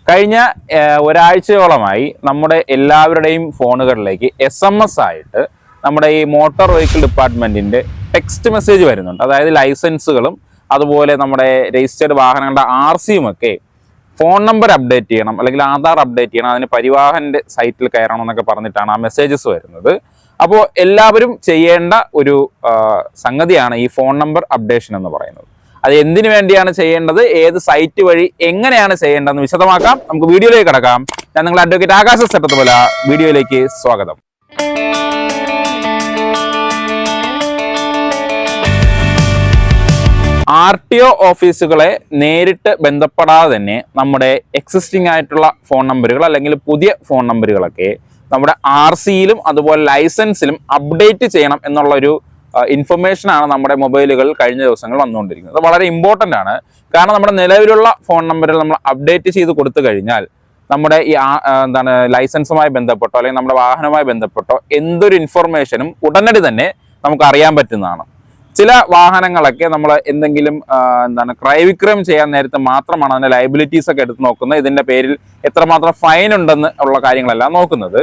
കഴിഞ്ഞ ഒരാഴ്ചയോളമായി നമ്മുടെ എല്ലാവരുടെയും ഫോണുകളിലേക്ക് SMS ആയിട്ട് നമ്മുടെ ഈ മോട്ടോർ വെഹിക്കിൾ ഡിപ്പാർട്ട്മെന്റിന്റെ ടെക്സ്റ്റ് മെസ്സേജ് വരുന്നുണ്ട്. അതായത് ലൈസൻസുകളും അതുപോലെ നമ്മുടെ രജിസ്റ്റേർഡ് വാഹനങ്ങളുടെ RCയും ഒക്കെ ഫോൺ നമ്പർ അപ്ഡേറ്റ് ചെയ്യണം, അല്ലെങ്കിൽ ആധാർ അപ്ഡേറ്റ് ചെയ്യണം, അതിന് പരിവാഹന്റെ സൈറ്റിൽ കയറണം എന്നൊക്കെ പറഞ്ഞിട്ടാണ് ആ മെസ്സേജസ് വരുന്നത്. അപ്പോൾ എല്ലാവരും ചെയ്യേണ്ട ഒരു സംഗതിയാണ് ഈ ഫോൺ നമ്പർ അപ്ഡേഷൻ എന്ന് പറയുന്നത്. അത് എന്തിനു വേണ്ടിയാണ് ചെയ്യേണ്ടത്, ഏത് സൈറ്റ് വഴി എങ്ങനെയാണ് ചെയ്യേണ്ടതെന്ന് വിശദമാക്കാം. നമുക്ക് വീഡിയോയിലേക്ക് കടക്കാം. ഞാൻ നിങ്ങളുടെ അഡ്വക്കേറ്റ് ആകാശ സെട്ടത്തുപോലെ വീഡിയോയിലേക്ക് സ്വാഗതം. RTO ഓഫീസുകളെ നേരിട്ട് ബന്ധപ്പെടാതെ തന്നെ നമ്മുടെ എക്സിസ്റ്റിംഗ് ആയിട്ടുള്ള ഫോൺ നമ്പറുകൾ അല്ലെങ്കിൽ പുതിയ ഫോൺ നമ്പറുകളൊക്കെ നമ്മുടെ RCയിലും അതുപോലെ ലൈസൻസിലും അപ്ഡേറ്റ് ചെയ്യണം എന്നുള്ളൊരു ഇൻഫർമേഷനാണ് നമ്മുടെ മൊബൈലുകളിൽ കഴിഞ്ഞ ദിവസങ്ങൾ വന്നുകൊണ്ടിരിക്കുന്നത്. അത് വളരെ ഇമ്പോർട്ടൻ്റ് ആണ്. കാരണം നമ്മുടെ നിലവിലുള്ള ഫോൺ നമ്പറുകൾ നമ്മൾ അപ്ഡേറ്റ് ചെയ്ത് കൊടുത്തു കഴിഞ്ഞാൽ നമ്മുടെ ഈ ലൈസൻസുമായി ബന്ധപ്പെട്ടോ അല്ലെങ്കിൽ നമ്മുടെ വാഹനവുമായി ബന്ധപ്പെട്ടോ എന്തൊരു ഇൻഫർമേഷനും ഉടനടി തന്നെ നമുക്ക് അറിയാൻ പറ്റുന്നതാണ്. ചില വാഹനങ്ങളൊക്കെ നമ്മൾ എന്തെങ്കിലും ക്രയവിക്രയം ചെയ്യാൻ നേരത്തെ മാത്രമാണ് അതിൻ്റെ ലയബിലിറ്റീസ് ഒക്കെ എടുത്ത് നോക്കുന്നത്. ഇതിൻ്റെ പേരിൽ എത്രമാത്രം ഫൈൻ ഉണ്ടെന്ന് ഉള്ള കാര്യങ്ങളെല്ലാം നോക്കുന്നത്.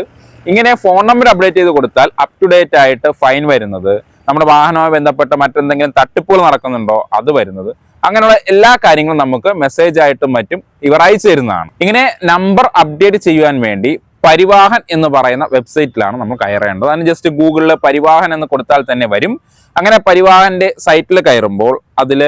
ഇങ്ങനെ ഫോൺ നമ്പർ അപ്ഡേറ്റ് ചെയ്ത് കൊടുത്താൽ അപ് ടു ഡേറ്റ് ആയിട്ട് ഫൈൻ വരുന്നത്, നമ്മുടെ വാഹനവുമായി ബന്ധപ്പെട്ട് മറ്റെന്തെങ്കിലും തട്ടിപ്പുകൾ നടക്കുന്നുണ്ടോ അത് വരുന്നത്, അങ്ങനെയുള്ള എല്ലാ കാര്യങ്ങളും നമുക്ക് മെസ്സേജ് ആയിട്ടും മറ്റും ഇവർ അയച്ചു തരുന്നതാണ്. ഇങ്ങനെ നമ്പർ അപ്ഡേറ്റ് ചെയ്യുവാൻ വേണ്ടി പരിവാഹൻ എന്ന് പറയുന്ന വെബ്സൈറ്റിലാണ് നമ്മൾ കയറേണ്ടത്. അതിന് ജസ്റ്റ് ഗൂഗിളിൽ പരിവാഹൻ എന്ന് കൊടുത്താൽ തന്നെ വരും. അങ്ങനെ പരിവാഹന്റെ സൈറ്റിൽ കയറുമ്പോൾ അതിൽ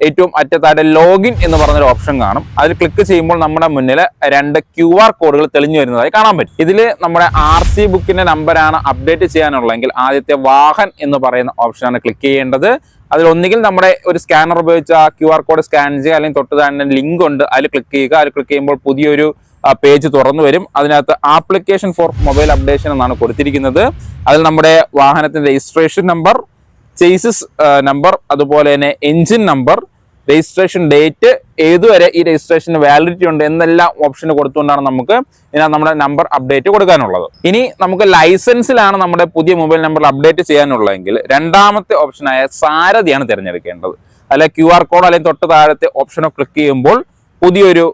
ഏറ്റവും അറ്റത്തായിട്ട് ലോഗിൻ എന്ന് പറഞ്ഞൊരു ഓപ്ഷൻ കാണും. അതിൽ ക്ലിക്ക് ചെയ്യുമ്പോൾ നമ്മുടെ മുന്നിൽ 2 QR കോഡുകൾ തെളിഞ്ഞു വരുന്നതായി കാണാൻ പറ്റും. ഇതിൽ നമ്മുടെ RC ബുക്കിന്റെ നമ്പറാണ് അപ്ഡേറ്റ് ചെയ്യാനുള്ളതെങ്കിൽ ആദ്യത്തെ വാഹൻ എന്ന് പറയുന്ന ഓപ്ഷനാണ് ക്ലിക്ക് ചെയ്യേണ്ടത്. അതിൽ ഒന്നുകിൽ നമ്മുടെ ഒരു സ്കാനർ ഉപയോഗിച്ച് ആ QR കോഡ് സ്കാൻ ചെയ്യുക, അല്ലെങ്കിൽ തൊട്ട് തന്നെ ലിങ്ക് ഉണ്ട്, അതിൽ ക്ലിക്ക് ചെയ്യുക. അതിൽ ക്ലിക്ക് ചെയ്യുമ്പോൾ പുതിയൊരു പേജ് തുറന്നു വരും. അതിനകത്ത് ആപ്ലിക്കേഷൻ ഫോർ മൊബൈൽ അപ്ഡേഷൻ എന്നാണ് കൊടുത്തിരിക്കുന്നത്. അതിൽ നമ്മുടെ വാഹനത്തിന്റെ രജിസ്ട്രേഷൻ നമ്പർ, ചേസിസ് നമ്പർ, അതുപോലെ തന്നെ എൻജിൻ നമ്പർ, രജിസ്ട്രേഷൻ ഡേറ്റ്, ഏതുവരെ ഈ രജിസ്ട്രേഷന് വാലിഡിറ്റി ഉണ്ട് എന്നെല്ലാം ഓപ്ഷൻ കൊടുത്തുകൊണ്ടാണ് നമുക്ക് ഇതിനകത്ത് നമ്മുടെ നമ്പർ അപ്ഡേറ്റ് കൊടുക്കാനുള്ളത്. ഇനി നമുക്ക് ലൈസൻസിലാണ് നമ്മുടെ പുതിയ മൊബൈൽ നമ്പർ അപ്ഡേറ്റ് ചെയ്യാനുള്ളതെങ്കിൽ രണ്ടാമത്തെ ഓപ്ഷനായ സാരഥിയാണ് തിരഞ്ഞെടുക്കേണ്ടത്. അല്ലെ QR കോഡ് അല്ലെങ്കിൽ തൊട്ട് താഴത്തെ ഓപ്ഷനോ ക്ലിക്ക് ചെയ്യുമ്പോൾ പുതിയൊരു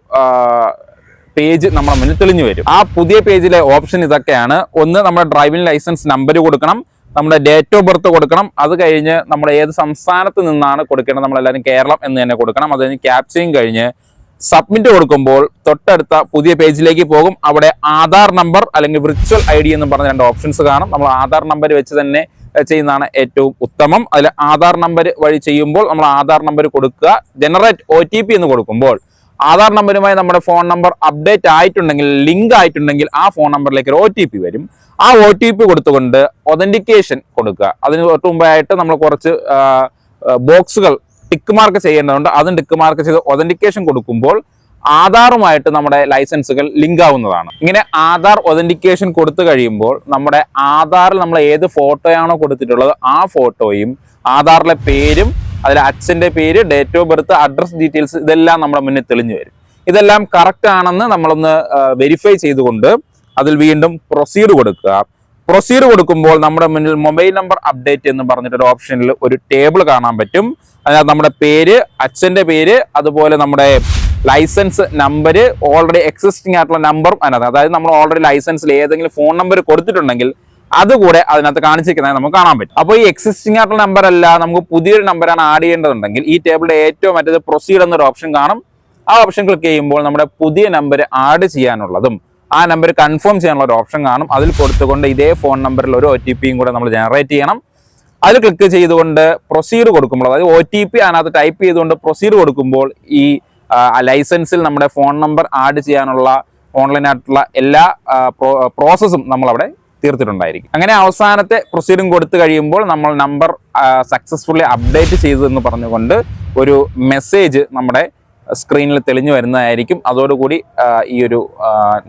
പേജ് നമ്മുടെ മുന്നിൽ തെളിഞ്ഞു വരും. ആ പുതിയ പേജിലെ ഓപ്ഷൻ ഇതൊക്കെയാണ്. ഒന്ന്, നമ്മുടെ ഡ്രൈവിംഗ് ലൈസൻസ് നമ്പർ കൊടുക്കണം, നമ്മുടെ ഡേറ്റ് ഓഫ് ബർത്ത് കൊടുക്കണം, അത് കഴിഞ്ഞ് നമ്മുടെ ഏത് സംസ്ഥാനത്ത് നിന്നാണ് കൊടുക്കേണ്ടത്, നമ്മളെല്ലാവരും കേരളം എന്ന് തന്നെ കൊടുക്കണം. അത് കഴിഞ്ഞ് ക്യാപ്ചയും കഴിഞ്ഞ് സബ്മിറ്റ് കൊടുക്കുമ്പോൾ തൊട്ടടുത്ത പുതിയ പേജിലേക്ക് പോകും. അവിടെ ആധാർ നമ്പർ അല്ലെങ്കിൽ വിർച്വൽ ID എന്ന് പറഞ്ഞ 2 ഓപ്ഷൻസ് കാണും. നമ്മൾ ആധാർ നമ്പർ വെച്ച് തന്നെ ചെയ്യുന്നതാണ് ഏറ്റവും ഉത്തമം. അതിൽ ആധാർ നമ്പർ വഴി ചെയ്യുമ്പോൾ നമ്മൾ ആധാർ നമ്പർ കൊടുക്കുക. ജനറേറ്റ് OTP എന്ന് കൊടുക്കുമ്പോൾ ആധാർ നമ്പറുമായി നമ്മുടെ ഫോൺ നമ്പർ അപ്ഡേറ്റ് ആയിട്ടുണ്ടെങ്കിൽ, ലിങ്ക് ആയിട്ടുണ്ടെങ്കിൽ ആ ഫോൺ നമ്പറിലേക്ക് ഒരു OTP വരും. ആ OTP കൊടുത്തുകൊണ്ട് ഒതന്റിക്കേഷൻ കൊടുക്കുക. അതിന് തൊട്ട് മുമ്പായിട്ട് നമ്മൾ കുറച്ച് ബോക്സുകൾ ടിക്ക് മാർക്ക് ചെയ്യേണ്ടതുണ്ട്. അതും ടിക്ക് മാർക്ക് ചെയ്ത് ഒതന്റിക്കേഷൻ കൊടുക്കുമ്പോൾ ആധാറുമായിട്ട് നമ്മുടെ ലൈസൻസുകൾ ലിങ്ക് ആവുന്നതാണ്. ഇങ്ങനെ ആധാർ ഒതന്റിക്കേഷൻ കൊടുത്തു കഴിയുമ്പോൾ നമ്മുടെ ആധാറിൽ നമ്മൾ ഏത് ഫോട്ടോയാണോ കൊടുത്തിട്ടുള്ളത് ആ ഫോട്ടോയും ആധാറിലെ പേരും അതിൽ അച്ഛൻ്റെ പേര്, date of birth, address details ഇതെല്ലാം നമ്മുടെ മുന്നിൽ തെളിഞ്ഞു വരും. ഇതെല്ലാം കറക്റ്റ് ആണെന്ന് നമ്മളൊന്ന് വെരിഫൈ ചെയ്തുകൊണ്ട് അതിൽ വീണ്ടും പ്രൊസീഡ് കൊടുക്കുക. പ്രൊസീഡ് കൊടുക്കുമ്പോൾ നമ്മുടെ മുന്നിൽ മൊബൈൽ നമ്പർ അപ്ഡേറ്റ് എന്ന് പറഞ്ഞിട്ടൊരു ഓപ്ഷനിൽ ഒരു ടേബിൾ കാണാൻ പറ്റും. അതിനകത്ത് നമ്മുടെ പേര്, അച്ഛൻ്റെ പേര്, അതുപോലെ നമ്മുടെ ലൈസൻസ് നമ്പർ, ഓൾറെഡി എക്സിസ്റ്റിംഗ് ആയിട്ടുള്ള നമ്പറും അതിനകത്ത്, അതായത് നമ്മൾ ഓൾറെഡി ലൈസൻസിൽ ഏതെങ്കിലും ഫോൺ നമ്പർ കൊടുത്തിട്ടുണ്ടെങ്കിൽ അതുകൂടെ അതിനകത്ത് കാണിച്ചിരിക്കുന്നത് നമുക്ക് കാണാൻ പറ്റും. അപ്പോൾ ഈ എക്സിസ്റ്റിംഗ് ആയിട്ടുള്ള നമ്പർ അല്ല, നമുക്ക് പുതിയൊരു നമ്പറാണ് ആഡ് ചെയ്യേണ്ടതുണ്ടെങ്കിൽ ഈ ടേബിളിന്റെ ഏറ്റവും മറ്റേത് പ്രൊസീഡ് എന്നൊരു ഓപ്ഷൻ കാണും. ആ ഓപ്ഷൻ ക്ലിക്ക് ചെയ്യുമ്പോൾ നമ്മുടെ പുതിയ നമ്പർ ആഡ് ചെയ്യാനുള്ളതും ആ നമ്പർ കൺഫേം ചെയ്യാനുള്ള ഒരു ഓപ്ഷൻ കാണും. അതിൽ കൊടുത്തുകൊണ്ട് ഇതേ ഫോൺ നമ്പറിൽ ഒരു OTPയും കൂടെ നമ്മൾ ജനറേറ്റ് ചെയ്യണം. അതിൽ ക്ലിക്ക് ചെയ്തുകൊണ്ട് പ്രൊസീഡ് കൊടുക്കുമ്പോൾ, അതായത് OTP അതിനകത്ത് ടൈപ്പ് ചെയ്തുകൊണ്ട് പ്രൊസീഡ് കൊടുക്കുമ്പോൾ ഈ ലൈസൻസിൽ നമ്മുടെ ഫോൺ നമ്പർ ആഡ് ചെയ്യാനുള്ള ഓൺലൈനായിട്ടുള്ള എല്ലാ പ്രോസസ്സും നമ്മളവിടെ തീർത്തിട്ടുണ്ടായിരിക്കും. അങ്ങനെ അവസാനത്തെ പ്രൊസീഡിങ് കൊടുത്തു കഴിയുമ്പോൾ നമ്മൾ നമ്പർ സക്സസ്ഫുള്ളി അപ്ഡേറ്റ് ചെയ്തതെന്ന് പറഞ്ഞുകൊണ്ട് ഒരു മെസ്സേജ് നമ്മുടെ സ്ക്രീനിൽ തെളിഞ്ഞു വരുന്നതായിരിക്കും. അതോടുകൂടി ഈ ഒരു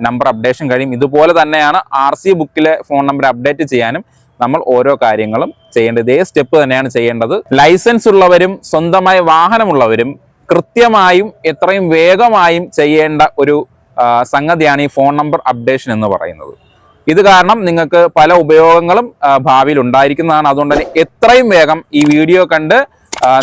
നമ്പർ അപ്ഡേഷൻ കഴിയും. ഇതുപോലെ തന്നെയാണ് RC ബുക്കിലെ ഫോൺ നമ്പർ അപ്ഡേറ്റ് ചെയ്യാനും നമ്മൾ ഓരോ കാര്യങ്ങളും ചെയ്യേണ്ടത്. ഇതേ സ്റ്റെപ്പ് തന്നെയാണ് ചെയ്യേണ്ടത്. ലൈസൻസ് ഉള്ളവരും സ്വന്തമായി വാഹനമുള്ളവരും കൃത്യമായും എത്രയും വേഗമായും ചെയ്യേണ്ട ഒരു സംഗതിയാണ് ഈ ഫോൺ നമ്പർ അപ്ഡേഷൻ എന്ന് പറയുന്നത്. ഇത് കാരണം നിങ്ങൾക്ക് പല ഉപയോഗങ്ങളും ഭാവിയിൽ ഉണ്ടായിരിക്കുന്നതാണ്. അതുകൊണ്ട് തന്നെ എത്രയും വേഗം ഈ വീഡിയോ കണ്ട്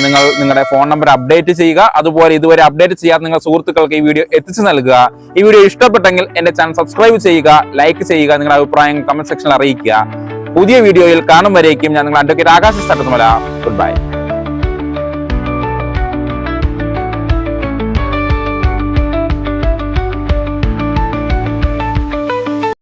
നിങ്ങൾ നിങ്ങളുടെ ഫോൺ നമ്പർ അപ്ഡേറ്റ് ചെയ്യുക. അതുപോലെ ഇതുവരെ അപ്ഡേറ്റ് ചെയ്യാത്ത നിങ്ങൾ സുഹൃത്തുക്കൾക്ക് ഈ വീഡിയോ എത്തിച്ചു നൽകുക. ഈ വീഡിയോ ഇഷ്ടപ്പെട്ടെങ്കിൽ എന്റെ ചാനൽ സബ്സ്ക്രൈബ് ചെയ്യുക, ലൈക്ക് ചെയ്യുക, നിങ്ങളുടെ അഭിപ്രായം കമന്റ് സെക്ഷനിൽ അറിയിക്കുക. പുതിയ വീഡിയോയിൽ കാണും വരേക്കും ഞാൻ നിങ്ങൾ advocate Akash Thattathumala. Good bye.